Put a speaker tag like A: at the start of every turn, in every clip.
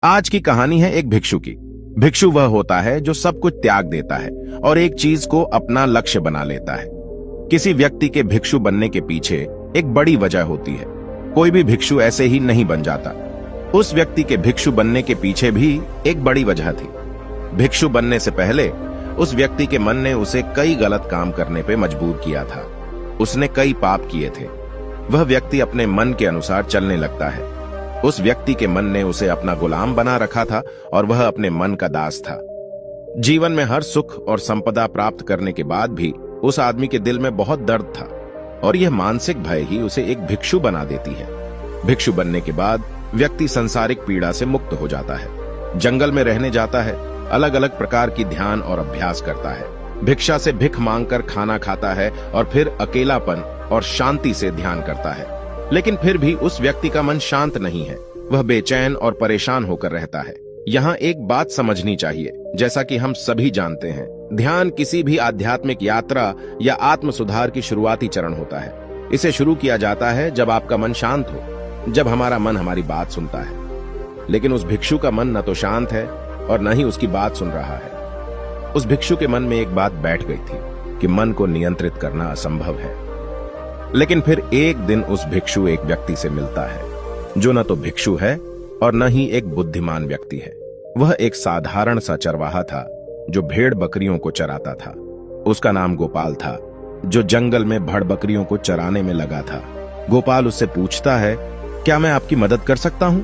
A: आज की कहानी है एक भिक्षु की। भिक्षु वह होता है जो सब कुछ त्याग देता है और एक चीज को अपना लक्ष्य बना लेता है। किसी व्यक्ति के भिक्षु बनने के पीछे एक बड़ी वजह होती है। कोई भी भिक्षु ऐसे ही नहीं बन जाता। उस व्यक्ति के भिक्षु बनने के पीछे भी एक बड़ी वजह थी। भिक्षु बनने से पहले उस व्यक्ति के मन ने उसे कई गलत काम करने पे मजबूर किया था। उसने कई पाप किए थे। वह व्यक्ति अपने मन के अनुसार चलने लगता है। उस व्यक्ति के मन ने उसे अपना गुलाम बना रखा था और वह अपने मन का दास था। जीवन में हर सुख और संपदा प्राप्त करने के बाद भी उस आदमी के दिल में बहुत दर्द था और यह मानसिक भय ही उसे एक भिक्षु बना देती है। भिक्षु बनने के बाद व्यक्ति सांसारिक पीड़ा से मुक्त हो जाता है, जंगल में रहने जाता है, अलग अलग प्रकार की ध्यान और अभ्यास करता है, भिक्षा से भिख मांगकर खाना खाता है और फिर अकेलापन और शांति से ध्यान करता है। लेकिन फिर भी उस व्यक्ति का मन शांत नहीं है। वह बेचैन और परेशान होकर रहता है। यहाँ एक बात समझनी चाहिए, जैसा कि हम सभी जानते हैं, ध्यान किसी भी आध्यात्मिक यात्रा या आत्म सुधार की शुरुआती चरण होता है। इसे शुरू किया जाता है जब आपका मन शांत हो, जब हमारा मन हमारी बात सुनता है। लेकिन उस भिक्षु का मन न तो शांत है और न ही उसकी बात सुन रहा है। उस भिक्षु के मन में एक बात बैठ गई थी कि मन को नियंत्रित करना असंभव है। लेकिन फिर एक दिन उस भिक्षु एक व्यक्ति से मिलता है जो न तो भिक्षु है और न ही एक बुद्धिमान व्यक्ति है। वह एक साधारण सा चरवाहा था जो भेड़ बकरियों को चराता था। उसका नाम गोपाल था, जो जंगल में भेड़ बकरियों को चराने में लगा था। गोपाल उससे पूछता है, क्या मैं आपकी मदद कर सकता हूं?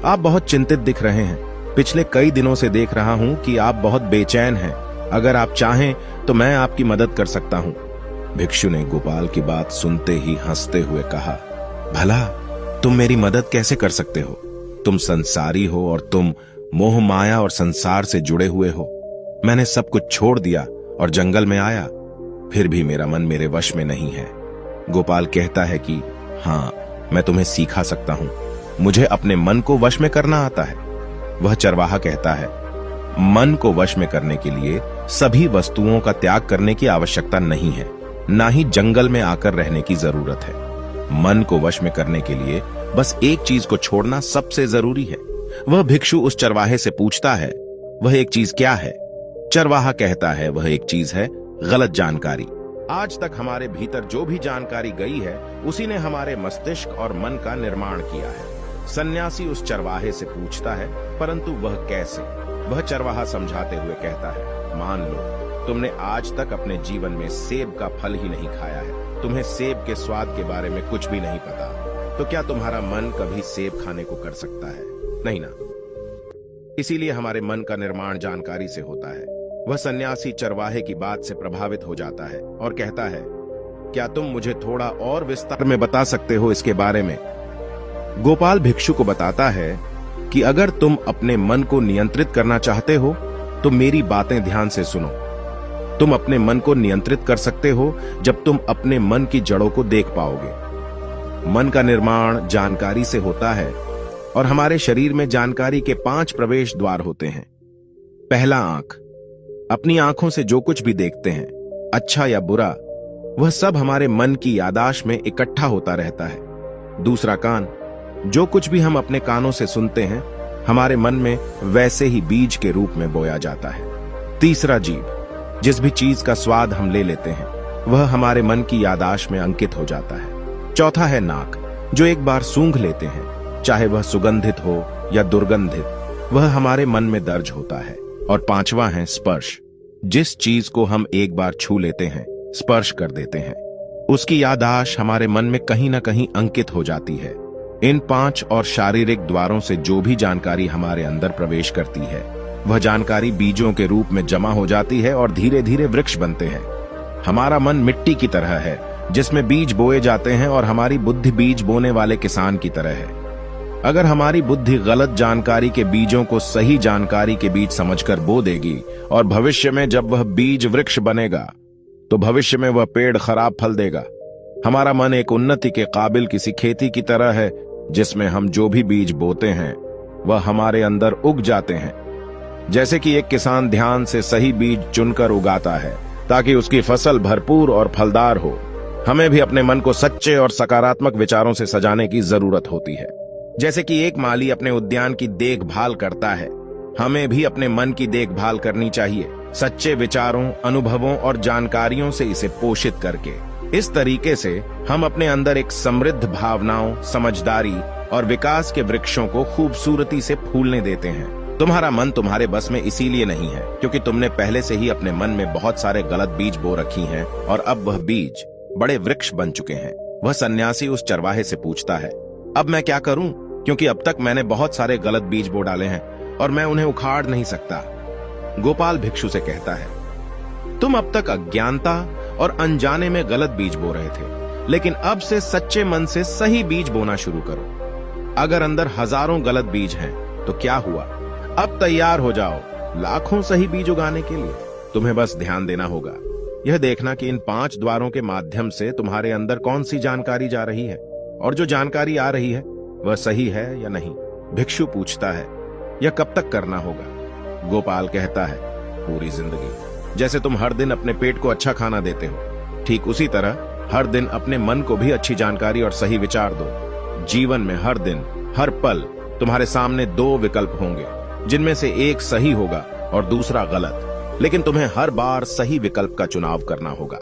A: आप बहुत चिंतित दिख रहे हैं। पिछले कई दिनों से देख रहा हूं कि आप बहुत बेचैन हैं। अगर आप चाहें तो मैं आपकी मदद कर सकता हूं। भिक्षु ने गोपाल की बात सुनते ही हंसते हुए कहा, भला तुम मेरी मदद कैसे कर सकते हो? तुम संसारी हो और तुम मोह माया और संसार से जुड़े हुए हो। मैंने सब कुछ छोड़ दिया और जंगल में आया, फिर भी मेरा मन मेरे वश में नहीं है। गोपाल कहता है कि हाँ, मैं तुम्हें सिखा सकता हूं। मुझे अपने मन को वश में करना आता है। वह चरवाहा कहता है, मन को वश में करने के लिए सभी वस्तुओं का त्याग करने की आवश्यकता नहीं है, ना ही जंगल में आकर रहने की जरूरत है। मन को वश में करने के लिए बस एक चीज को छोड़ना सबसे जरूरी है। वह भिक्षु उस चरवाहे से पूछता है, वह एक चीज क्या है? चरवाहा कहता है, वह एक चीज है गलत जानकारी। आज तक हमारे भीतर जो भी जानकारी गई है उसी ने हमारे मस्तिष्क और मन का निर्माण किया है। सन्यासी उस चरवाहे से पूछता है, परंतु वह कैसे? वह चरवाहा समझाते हुए कहता है, मान लो तुमने आज तक अपने जीवन में सेब का फल ही नहीं खाया है, तुम्हें सेब के स्वाद के बारे में कुछ भी नहीं पता, तो क्या तुम्हारा मन कभी सेब खाने को कर सकता है? नहीं ना। इसीलिए हमारे मन का निर्माण जानकारी से होता है। वह सन्यासी चरवाहे की बात से प्रभावित हो जाता है और कहता है, क्या तुम मुझे थोड़ा और विस्तार में बता सकते हो इसके बारे में? गोपाल भिक्षु को बताता है कि अगर तुम अपने मन को नियंत्रित करना चाहते हो तो मेरी बातें ध्यान से सुनो। तुम अपने मन को नियंत्रित कर सकते हो जब तुम अपने मन की जड़ों को देख पाओगे। मन का निर्माण जानकारी से होता है और हमारे शरीर में जानकारी के 5 प्रवेश द्वार होते हैं। पहला, आंख। अपनी आंखों से जो कुछ भी देखते हैं, अच्छा या बुरा, वह सब हमारे मन की यादाश्त में इकट्ठा होता रहता है। दूसरा, कान। जो कुछ भी हम अपने कानों से सुनते हैं हमारे मन में वैसे ही बीज के रूप में बोया जाता है। तीसरा, जीभ। जिस भी चीज का स्वाद हम ले लेते हैं वह हमारे मन की यादाश्त में अंकित हो जाता है। चौथा है नाक। जो एक बार सूंघ लेते हैं, चाहे वह सुगंधित हो या दुर्गंधित, वह हमारे मन में दर्ज होता है। और पांचवा है स्पर्श। जिस चीज को हम एक बार छू लेते हैं, स्पर्श कर देते हैं, उसकी यादाश्त हमारे मन में कहीं ना कहीं अंकित हो जाती है। इन 5 और शारीरिक द्वारों से जो भी जानकारी हमारे अंदर प्रवेश करती है वह जानकारी बीजों के रूप में जमा हो जाती है और धीरे धीरे वृक्ष बनते हैं। हमारा मन मिट्टी की तरह है जिसमें बीज बोए जाते हैं और हमारी बुद्धि बीज बोने वाले किसान की तरह है। अगर हमारी बुद्धि गलत जानकारी के बीजों को सही जानकारी के बीज समझकर बो देगी और भविष्य में जब वह बीज वृक्ष बनेगा तो भविष्य में वह पेड़ खराब फल देगा। हमारा मन एक उन्नति के काबिल किसी खेती की तरह है जिसमें हम जो भी बीज बोते हैं वह हमारे अंदर उग जाते हैं। जैसे कि एक किसान ध्यान से सही बीज चुनकर उगाता है ताकि उसकी फसल भरपूर और फलदार हो, हमें भी अपने मन को सच्चे और सकारात्मक विचारों से सजाने की जरूरत होती है। जैसे कि एक माली अपने उद्यान की देखभाल करता है, हमें भी अपने मन की देखभाल करनी चाहिए, सच्चे विचारों, अनुभवों और जानकारियों से इसे पोषित करके। इस तरीके से हम अपने अंदर एक समृद्ध भावनाओं, समझदारी और विकास के वृक्षों को खूबसूरती से फूलने देते हैं। तुम्हारा मन तुम्हारे बस में इसीलिए नहीं है क्योंकि तुमने पहले से ही अपने मन में बहुत सारे गलत बीज बो रखी हैं और अब वह बीज बड़े वृक्ष बन चुके हैं। वह सन्यासी उस चरवाहे से पूछता है, अब मैं क्या करूं? क्योंकि अब तक मैंने बहुत सारे गलत बीज बो डाले हैं और मैं उन्हें उखाड़ नहीं सकता। गोपाल भिक्षु से कहता है, तुम अब तक अज्ञानता और अनजाने में गलत बीज बो रहे थे, लेकिन अब से सच्चे मन से सही बीज बोना शुरू करो। अगर अंदर हजारों गलत बीज हैं, तो क्या हुआ? अब तैयार हो जाओ लाखों सही बीज उगाने के लिए। तुम्हें बस ध्यान देना होगा, यह देखना कि इन 5 द्वारों के माध्यम से तुम्हारे अंदर कौन सी जानकारी जा रही है और जो जानकारी आ रही है वह सही है या नहीं। भिक्षु पूछता है, यह कब तक करना होगा? गोपाल कहता है, पूरी जिंदगी। जैसे तुम हर दिन अपने पेट को अच्छा खाना देते हो, ठीक उसी तरह हर दिन अपने मन को भी अच्छी जानकारी और सही विचार दो। जीवन में हर दिन, हर पल तुम्हारे सामने 2 विकल्प होंगे, जिनमें से एक सही होगा और दूसरा गलत, लेकिन तुम्हें हर बार सही विकल्प का चुनाव करना होगा।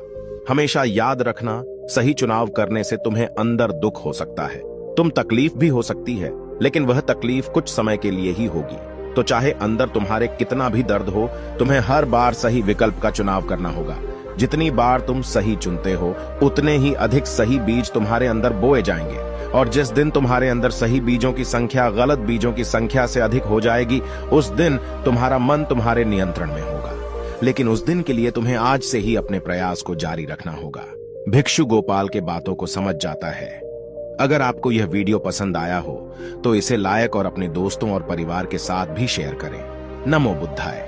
A: हमेशा याद रखना, सही चुनाव करने से तुम्हें अंदर दुख हो सकता है, तुम तकलीफ भी हो सकती है, लेकिन वह तकलीफ कुछ समय के लिए ही होगी। तो चाहे अंदर तुम्हारे कितना भी दर्द हो, तुम्हें हर बार सही विकल्प का चुनाव करना होगा। जितनी बार तुम सही चुनते हो, उतने ही अधिक सही बीज तुम्हारे अंदर बोए जाएंगे, और जिस दिन तुम्हारे अंदर सही बीजों की संख्या गलत बीजों की संख्या से अधिक हो जाएगी, उस दिन तुम्हारा मन तुम्हारे नियंत्रण में होगा। लेकिन उस दिन के लिए तुम्हें आज से ही अपने प्रयास को जारी रखना होगा। भिक्षु गोपाल के बातों को समझ जाता है। अगर आपको यह वीडियो पसंद आया हो तो इसे लाइक और अपने दोस्तों और परिवार के साथ भी शेयर करें। नमो बुद्धाय।